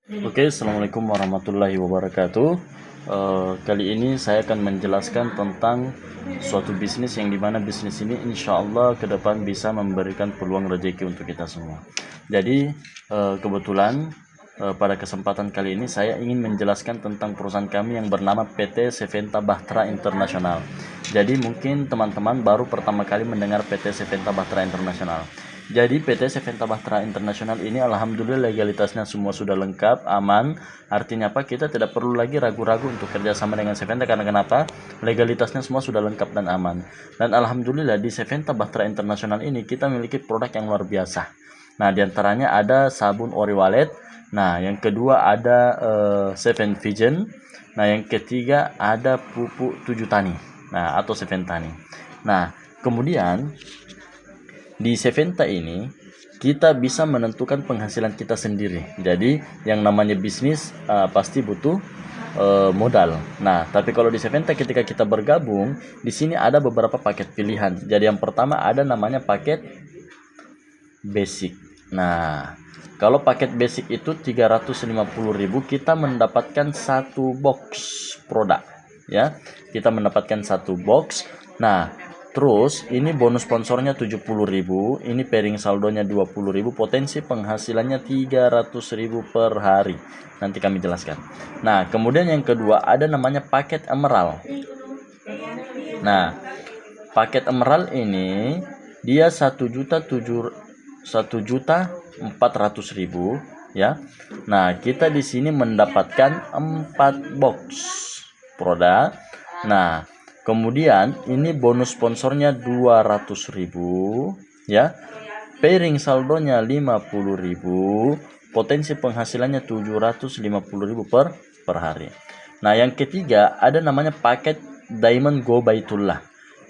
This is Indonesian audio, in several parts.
Oke, Assalamualaikum warahmatullahi wabarakatuh. Kali ini saya akan menjelaskan tentang suatu bisnis yang dimana bisnis ini insya Allah ke depan bisa memberikan peluang rezeki untuk kita semua. Jadi kebetulan pada kesempatan kali ini saya ingin menjelaskan tentang perusahaan kami yang bernama PT Seventa Bahtera Internasional. Jadi mungkin teman-teman baru pertama kali mendengar PT Seventa Bahtera Internasional. Jadi PT Seventa Bahtera Internasional ini alhamdulillah legalitasnya semua sudah lengkap, aman. Artinya apa? Kita tidak perlu lagi ragu-ragu untuk kerjasama dengan Seventa karena kenapa? Legalitasnya semua sudah lengkap dan aman. Dan alhamdulillah di Seventa Bahtera Internasional ini kita memiliki produk yang luar biasa. Nah, diantaranya ada sabun Ori Wallet. Nah, yang kedua ada Seven Vision. Nah, yang ketiga ada pupuk 7 tani. Nah, atau Seven Tani. Nah, kemudian di Seventa ini kita bisa menentukan penghasilan kita sendiri. Jadi yang namanya bisnis pasti butuh modal. Nah, tapi kalau di Seventa ketika kita bergabung, di sini ada beberapa paket pilihan. Jadi yang pertama ada namanya paket basic. Nah, kalau paket basic itu 350.000 kita mendapatkan satu box produk ya. Kita mendapatkan satu box. Nah, terus ini bonus sponsornya 70.000, ini pairing saldonya 20.000, potensi penghasilannya 300.000 per hari. Nanti kami jelaskan. Nah, kemudian yang kedua ada namanya paket emerald. Nah, paket emerald ini dia 1.400.000 ya. Nah, kita di sini mendapatkan 4 box produk. Nah, kemudian ini bonus sponsornya 200.000 ya. Pairing saldonya 50.000, potensi penghasilannya 750.000 per hari. Nah, yang ketiga ada namanya paket Diamond Go Baitullah.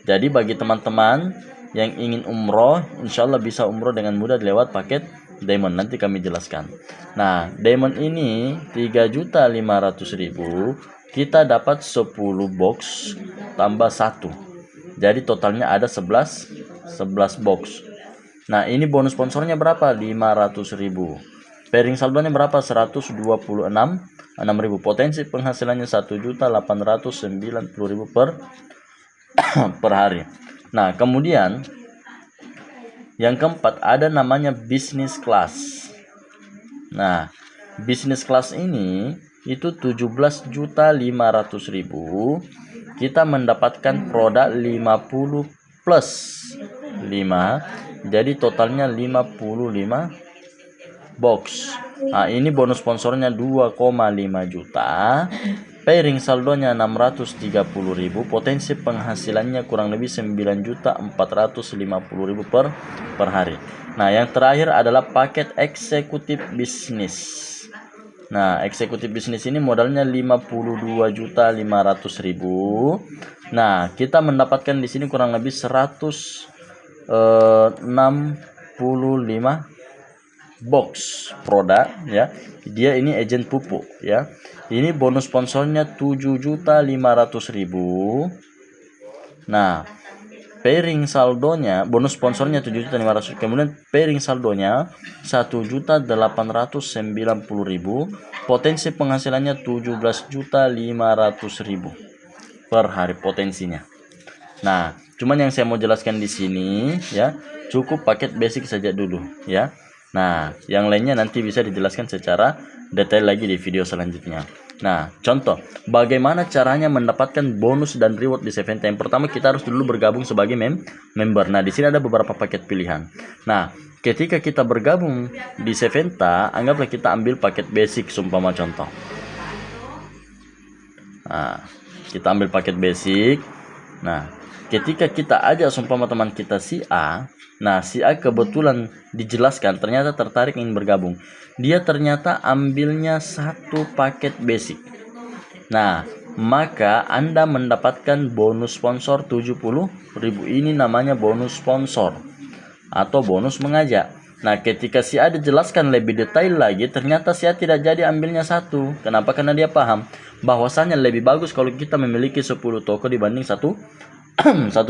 Jadi bagi teman-teman yang ingin umroh, insya Allah bisa umroh dengan mudah lewat paket Diamond. Nanti kami jelaskan. Nah, Diamond ini 3.500.000, kita dapat 10 box tambah 1. Jadi totalnya ada 11 box. Nah, ini bonus sponsornya berapa? 500.000. Pairing saldonya berapa? 126.000. Potensi penghasilannya 1.890.000 per hari. Nah, kemudian yang keempat ada namanya business class. Nah, business class ini itu 17.500.000. Kita mendapatkan produk 50 plus 5. Jadi totalnya 55 box. Nah, ini bonus sponsornya 2,5 juta. Pairing saldonya 630.000, potensi penghasilannya kurang lebih 9.450.000 per hari. Nah, yang terakhir adalah paket eksekutif bisnis. Nah, eksekutif bisnis ini modalnya 52.500.000. Nah, kita mendapatkan di sini kurang lebih 165 box produk ya. Dia ini agent pupuk ya. Ini bonus sponsornya 7.500.000. Nah, pairing saldonya, bonus sponsornya 7.500.000. Kemudian pairing saldonya 1.890.000. Potensi penghasilannya 17.500.000 per hari potensinya. Nah, cuman yang saya mau jelaskan di sini ya, cukup paket basic saja dulu ya. Nah, yang lainnya nanti bisa dijelaskan secara detail lagi di video selanjutnya. Nah, contoh bagaimana caranya mendapatkan bonus dan reward di Seventa. Yang pertama kita harus dulu bergabung sebagai member. Nah, di sini ada beberapa paket pilihan. Nah, ketika kita bergabung di Seventa, anggaplah kita ambil paket basic sumpama contoh. Nah, kita ambil paket basic. Nah, ketika kita ajak sumpama teman kita si A, nah si A kebetulan dijelaskan ternyata tertarik ingin bergabung. Dia ternyata ambilnya satu paket basic. Nah, maka Anda mendapatkan bonus sponsor 70.000. Ini namanya bonus sponsor atau bonus mengajak. Nah, ketika si A dijelaskan lebih detail lagi, ternyata si A tidak jadi ambilnya satu. Kenapa? Karena dia paham bahwasannya lebih bagus kalau kita memiliki 10 toko dibanding satu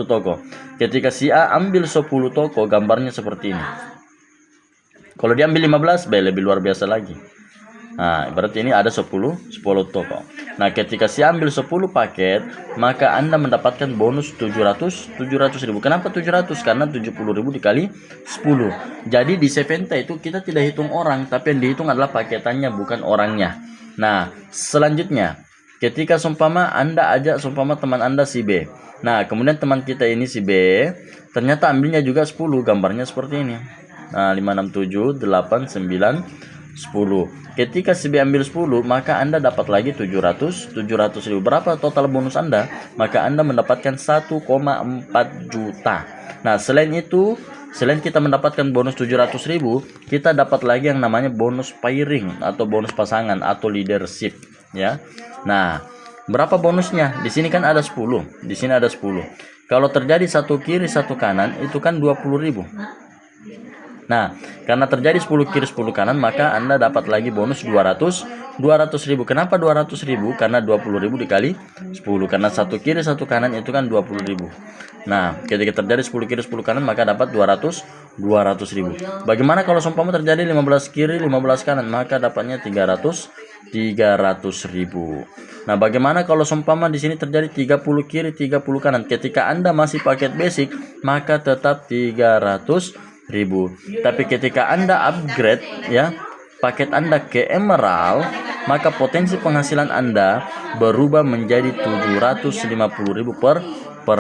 toko. Ketika si A ambil 10 toko, gambarnya seperti ini. Kalau dia ambil 15, lebih luar biasa lagi. Nah, berarti ini ada 10 toko. Nah, ketika si ambil 10 paket, maka Anda mendapatkan bonus 700 ribu. Kenapa 700? Karena 70.000 dikali 10. Jadi di Seventa itu kita tidak hitung orang, tapi yang dihitung adalah paketannya, bukan orangnya. Nah, selanjutnya, ketika seumpama Anda ajak seumpama teman Anda si B. Nah, kemudian teman kita ini si B, ternyata ambilnya juga 10, gambarnya seperti ini. Nah, 5, 6, 7, 8, 9, 10. Ketika si B ambil 10, maka Anda dapat lagi 700 ribu. Berapa total bonus Anda? Maka Anda mendapatkan 1,4 juta. Nah, selain itu, selain kita mendapatkan bonus 700 ribu, kita dapat lagi yang namanya bonus pairing atau bonus pasangan atau leadership, ya. Nah, berapa bonusnya? Di sini kan ada 10. Di sini ada 10. Kalau terjadi satu kiri satu kanan, itu kan 20 ribu. Nah, karena terjadi 10 kiri 10 kanan, maka Anda dapat lagi bonus 200 ribu. Kenapa 200 ribu? Karena 20 ribu dikali 10. Karena satu kiri satu kanan itu kan 20 ribu. Nah, ketika terjadi 10 kiri 10 kanan, maka dapat 200 ribu. Bagaimana kalau seumpama terjadi 15 kiri 15 kanan? Maka dapatnya 300 ribu. Nah, bagaimana kalau seumpama di sini terjadi 30 kiri 30 kanan? Ketika Anda masih paket basic, maka tetap 300 ribu. Tapi ketika Anda upgrade, ya, paket Anda ke Emerald, maka potensi penghasilan Anda berubah menjadi 750 ribu per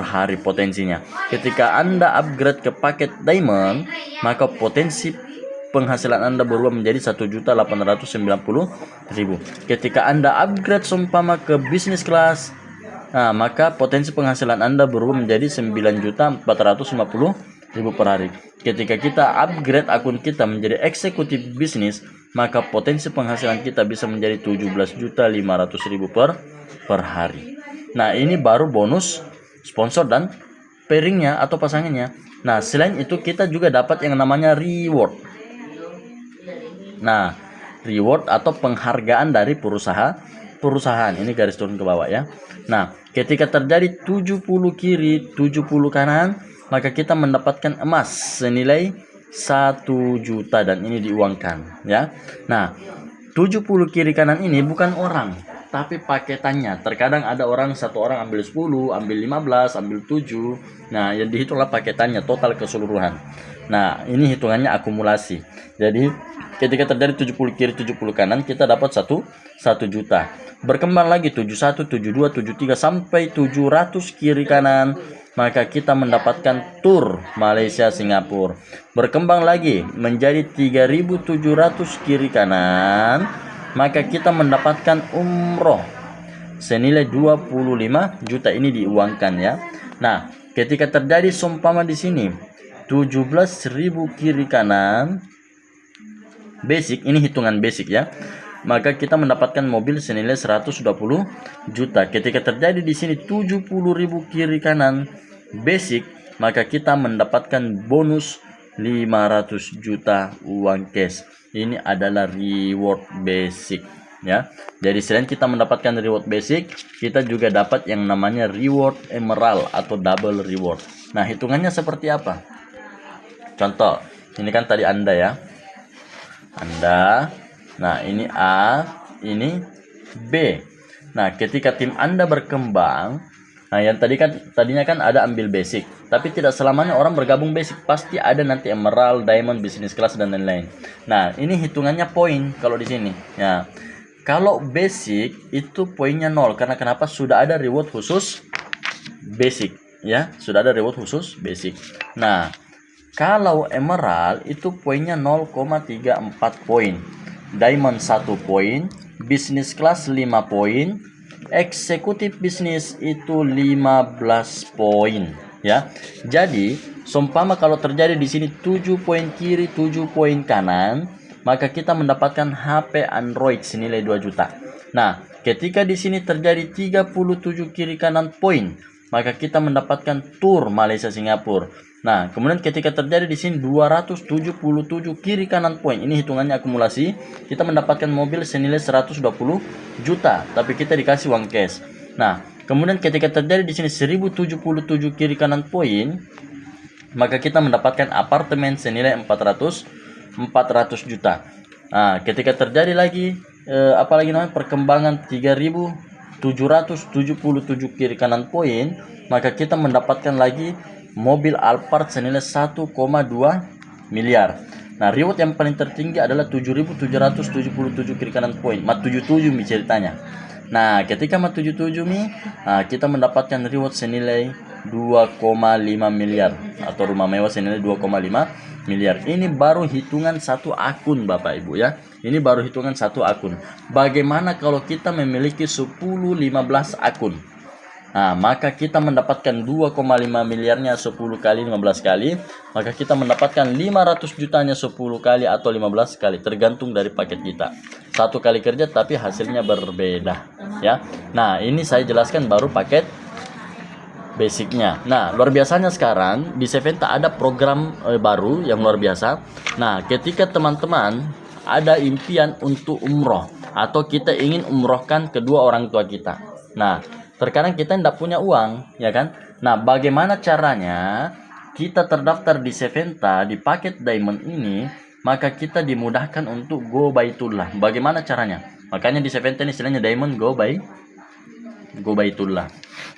hari potensinya. Ketika Anda upgrade ke paket Diamond, maka potensi penghasilan Anda berubah menjadi 1.890 ribu. Ketika Anda upgrade seumpama ke business class, nah, maka potensi penghasilan Anda berubah menjadi 9.450 ribu per hari. Ketika kita upgrade akun kita menjadi eksekutif bisnis, maka potensi penghasilan kita bisa menjadi 17.500 ribu per hari. Nah, ini baru bonus sponsor dan pairingnya atau pasangannya. Nah, selain itu kita juga dapat yang namanya reward. Nah, reward atau penghargaan dari perusahaan. Ini garis turun ke bawah, ya. Nah, ketika terjadi 70 kiri 70 kanan, maka kita mendapatkan emas senilai 1 juta dan ini diuangkan, ya. Nah, 70 kiri kanan ini bukan orang, tapi paketannya. Terkadang ada orang, satu orang ambil 10, ambil 15, ambil 7. Nah, yang dihitunglah paketannya, total keseluruhan. Nah, ini hitungannya akumulasi. Jadi, ketika terjadi 70 kiri 70 kanan, kita dapat 1 juta. Berkembang lagi 71, 72, 73 sampai 700 kiri kanan, maka kita mendapatkan tur Malaysia Singapura. Berkembang lagi menjadi 3.700 kiri kanan, maka kita mendapatkan umroh senilai 25 juta. Ini diuangkan, ya. Nah, ketika terjadi seumpama di sini 17.000 kiri kanan basic, ini hitungan basic, ya, maka kita mendapatkan mobil senilai 120 juta. Ketika terjadi di sini 70.000 kiri kanan basic, maka kita mendapatkan bonus 500 juta uang cash. Ini adalah reward basic, ya. Jadi selain kita mendapatkan reward basic, kita juga dapat yang namanya reward emerald atau double reward. Nah, hitungannya seperti apa? Contoh, ini kan tadi Anda, ya. Anda, nah ini A, ini B. Nah, ketika tim Anda berkembang, nah yang tadinya kan ada ambil basic, tapi tidak selamanya orang bergabung basic, pasti ada nanti emerald, diamond, business class dan lain-lain. Nah, ini hitungannya poin kalau di sini. Ya, kalau basic itu poinnya 0 karena kenapa? Sudah ada reward khusus basic, ya, sudah ada reward khusus basic. Nah, kalau emerald itu poinnya 0,34 poin, diamond 1 poin, business class 5 poin, eksekutif bisnis itu 15 poin, ya. Jadi, seumpama kalau terjadi di sini 7 poin kiri, 7 poin kanan, maka kita mendapatkan HP Android senilai 2 juta. Nah, ketika di sini terjadi 37 kiri kanan poin, maka kita mendapatkan tur Malaysia Singapura. Nah, kemudian ketika terjadi di sini 277 kiri kanan poin, ini hitungannya akumulasi, kita mendapatkan mobil senilai 120 juta, tapi kita dikasih uang cash. Nah, kemudian ketika terjadi di sini 1077 kiri kanan poin, maka kita mendapatkan apartemen senilai 400 juta. Nah, ketika terjadi lagi apalagi namanya perkembangan 3.777 kiri kanan poin, maka kita mendapatkan lagi mobil Alphard senilai 1,2 miliar. Nah, reward yang paling tertinggi adalah 7.777 kiri kanan poin, mat 77 mi ceritanya. Nah, ketika mat 77 mi, kita mendapatkan reward senilai 2,5 miliar atau rumah mewah senilai 2,5 miliar. Ini baru hitungan satu akun Bapak Ibu ya. Ini baru hitungan satu akun. Bagaimana kalau kita memiliki 10-15 akun? Nah, maka kita mendapatkan 2,5 miliarnya 10 kali 15 kali, maka kita mendapatkan 500 jutanya 10 kali atau 15 kali, tergantung dari paket kita. Satu kali kerja tapi hasilnya berbeda ya. Nah, ini saya jelaskan baru paket basicnya. Nah, luar biasanya sekarang di Seventa ada program baru yang luar biasa. Nah, ketika teman-teman ada impian untuk umroh atau kita ingin umrohkan kedua orang tua kita. Nah, terkadang kita tidak punya uang, ya kan? Nah, bagaimana caranya kita terdaftar di Seventa di paket Diamond ini, maka kita dimudahkan untuk go Baitullah. Bagaimana caranya? Makanya di Seventa ini istilahnya Diamond go Baitullah.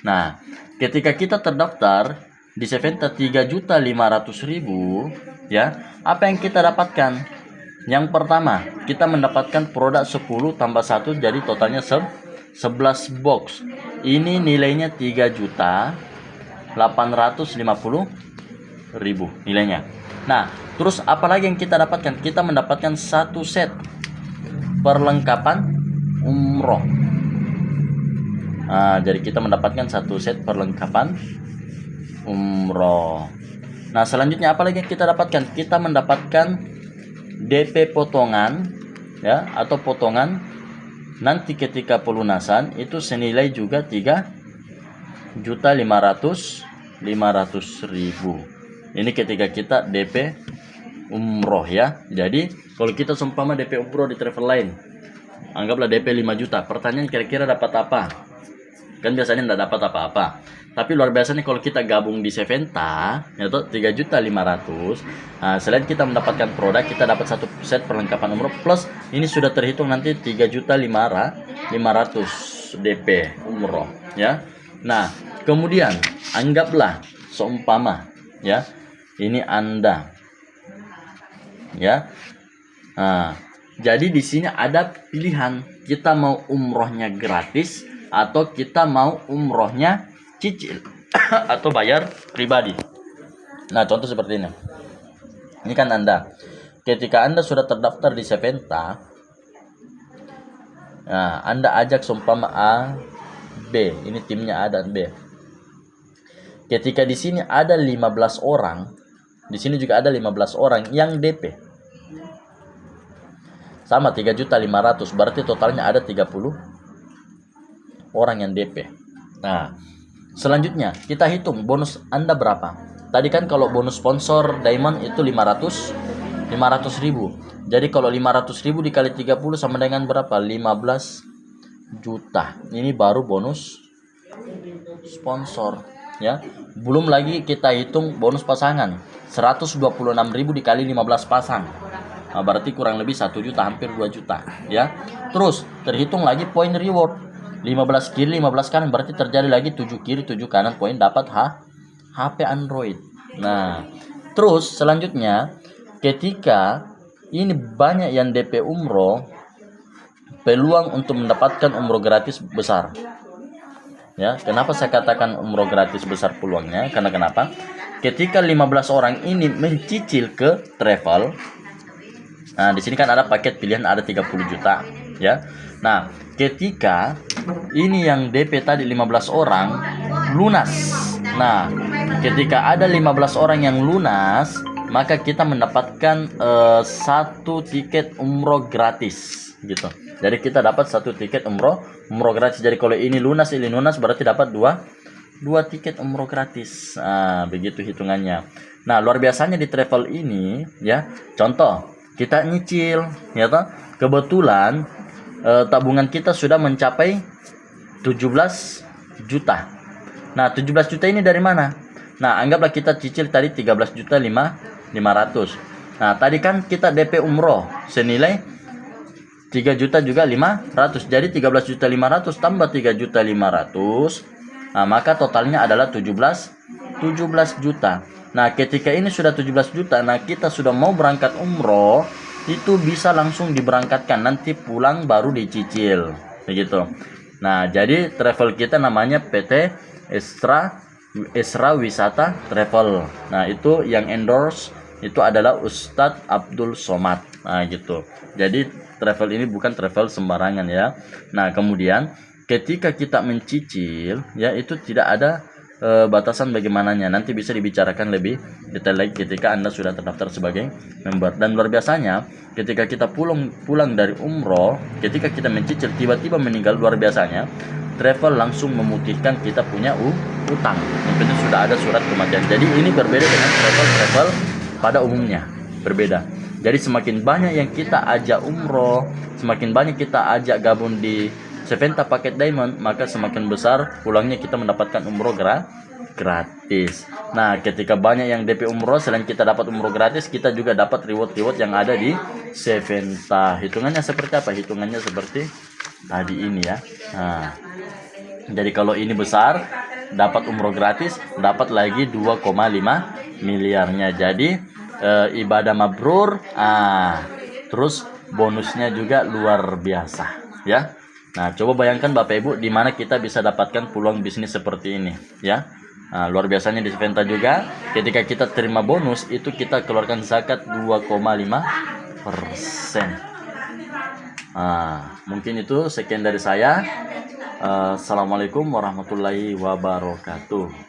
Nah, ketika kita terdaftar di Seventa 3.500.000 ya, apa yang kita dapatkan? Yang pertama, kita mendapatkan produk 10 tambah 1 jadi totalnya 11 box. Ini nilainya 3.850.000 nilainya. Nah, terus apalagi yang kita dapatkan? Kita mendapatkan satu set perlengkapan umroh. Nah, jadi kita mendapatkan satu set perlengkapan umroh. Nah, selanjutnya apalagi yang kita dapatkan? Kita mendapatkan DP potongan ya, atau potongan nanti ketika pelunasan itu senilai juga 3.500.000. Ini ketika kita DP umroh ya. Jadi kalau kita seumpama DP umroh di travel lain, anggaplah DP 5 juta. Pertanyaan kira-kira dapat apa? Kan biasanya tidak dapat apa-apa. Tapi luar biasanya kalau kita gabung di Seventa yaitu 3.500.000. Nah, selain kita mendapatkan produk, kita dapat satu set perlengkapan umroh plus ini sudah terhitung nanti 3.500.000 DP umroh ya. Nah, kemudian anggaplah seumpama ya, ini Anda ya. Nah, jadi di sini ada pilihan, kita mau umrohnya gratis atau kita mau umrohnya cicil atau bayar pribadi. Nah, contoh seperti ini. Ini kan Anda. Ketika Anda sudah terdaftar di Seventa, nah, Anda ajak seumpama A, B. Ini timnya A dan B. Ketika di sini ada 15 orang, di sini juga ada 15 orang yang DP. Sama 3.500.000, berarti totalnya ada 30 orang yang DP. Nah, selanjutnya kita hitung bonus Anda berapa. Tadi kan kalau bonus sponsor Diamond itu 500.000. Jadi kalau 500.000 dikali 30 sama dengan berapa? 15 juta. Ini baru bonus sponsor ya. Belum lagi kita hitung bonus pasangan. 126.000 dikali 15 pasang. Nah, berarti kurang lebih 1 juta, hampir 2 juta ya. Terus terhitung lagi poin reward. 15 kiri 15 kanan, berarti terjadi lagi 7 kiri 7 kanan poin dapat HP Android. Nah, terus selanjutnya ketika ini banyak yang DP umroh, peluang untuk mendapatkan umroh gratis besar. Ya, kenapa saya katakan umroh gratis besar peluangnya? Karena kenapa? Ketika 15 orang ini mencicil ke travel. Nah, di sini kan ada paket pilihan ada 30 juta, ya. Nah, ketika ini yang DP tadi 15 orang lunas. Nah, ketika ada 15 orang yang lunas, maka kita mendapatkan satu tiket umroh gratis gitu. Jadi kita dapat satu tiket umroh gratis. Jadi kalau ini lunas berarti dapat dua tiket umroh gratis. Nah, begitu hitungannya. Nah, luar biasanya di travel ini ya. Contoh, kita nyicil ya toh. Kebetulan tabungan kita sudah mencapai 17 juta. Nah, 17 juta ini dari mana? Nah, anggaplah kita cicil tadi 13.500.000. Nah, tadi kan kita DP umroh senilai 3 juta juga 500. Jadi 13.500.000 tambah 3.500.000. Nah, maka totalnya adalah 17 juta. Nah, ketika ini sudah 17 juta, nah kita sudah mau berangkat umroh, itu bisa langsung diberangkatkan, nanti pulang baru dicicil. Begitu. Nah, jadi travel kita namanya PT Esra Wisata Travel. Nah, itu yang endorse itu adalah Ustadz Abdul Somad. Nah, gitu. Jadi travel ini bukan travel sembarangan ya. Nah, kemudian ketika kita mencicil ya, itu tidak ada batasan bagaimananya, nanti bisa dibicarakan lebih detail lagi ketika Anda sudah terdaftar sebagai member. Dan luar biasanya ketika kita pulang dari umroh, ketika kita mencicil tiba-tiba meninggal, luar biasanya travel langsung memutihkan kita punya utang. Mungkin sudah ada surat kematian. Jadi ini berbeda dengan travel pada umumnya, berbeda. Jadi semakin banyak yang kita ajak umroh, semakin banyak kita ajak gabung di Seventa Paket Diamond, maka semakin besar pulangnya kita mendapatkan umroh gratis. Nah, ketika banyak yang DP umroh, selain kita dapat umroh gratis, kita juga dapat reward yang ada di Seventa. Hitungannya seperti apa? Hitungannya seperti tadi ini ya. Nah, jadi kalau ini besar, dapat umroh gratis, dapat lagi 2,5 miliarnya. Jadi ibadah mabrur, terus bonusnya juga luar biasa ya. Nah, coba bayangkan Bapak Ibu, di mana kita bisa dapatkan peluang bisnis seperti ini ya. Nah, luar biasanya di Seventa juga, ketika kita terima bonus itu kita keluarkan zakat 2,5%. Nah, mungkin itu sekian dari saya. Assalamualaikum warahmatullahi wabarakatuh.